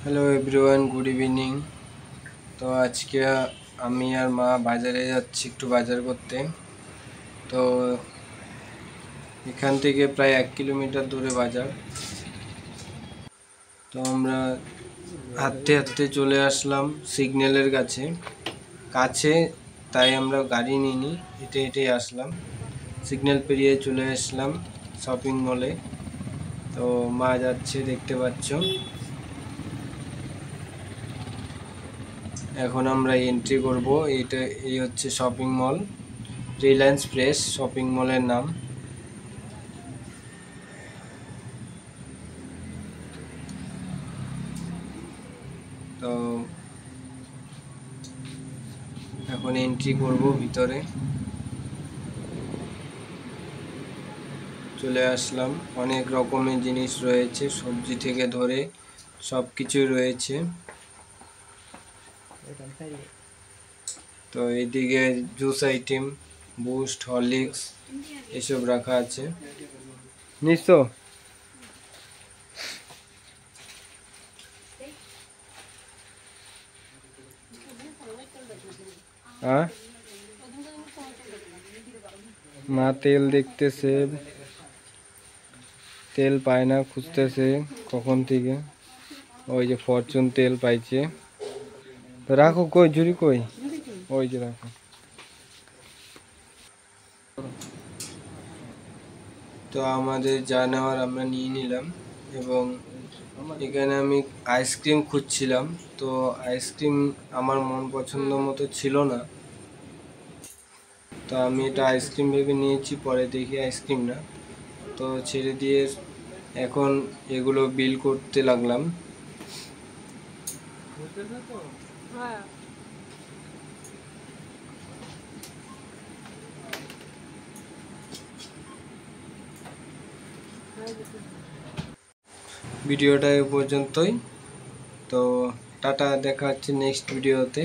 Hello everyone, good evening. তো আজকে আমি আর মা বাজারে যাচ্ছি একটু বাজার করতে। তো এখান থেকে প্রায় 1 কিলোমিটার দূরে বাজার। তো আমরা হাঁটতে হাঁটতে চলে আসলাম সিগন্যালের কাছে, তাই আমরা গাড়ি নিইনি, হেঁটে হেঁটেই আসলাম। সিগন্যাল পেরিয়ে চলে আসলাম শপিং মলে। তো মা যাচ্ছে, দেখতে পাচ্ছ। এখন আমরা এন্ট্রি করব। এই হচ্ছে shopping mall, Reliance fresh shopping মলের নাম। তো এখন এন্ট্রি করব ভিতরে। চলে আসলাম। অনেক রকমের জিনিস রয়েছে, সবজি থেকে ধরে সব কিছুই রয়েছে। তো এইদিকে জুস আইটেম, বুস্ট, হরলিক্স এসব রাখা আছে। নিশ্চয় হ্যাঁ, মা তেল দেখতেছে, তেল পায় না, খুঁজতেছে কখন থেকে। ওই যে ফরচুন তেল পাইছে। তো রাখো, কই ঝুড়ি কই? ওই যে রাখো। তো আমাদের যা নেওয়ার আমরা নিয়ে নিলাম। এবং এখানে আমি আইসক্রিম খুঁজছিলাম, তো আইসক্রিম আমার মন পছন্দ মতো ছিল না। তো আমি এটা আইসক্রিম ভেবে নিয়েছি, পরে দেখি আইসক্রিম না, তো ছেড়ে দিয়ে এখন এগুলো বিল করতে লাগলাম। ভিডিওটা এ পর্যন্তই। তো টাটা, দেখা হচ্ছে নেক্সট ভিডিওতে।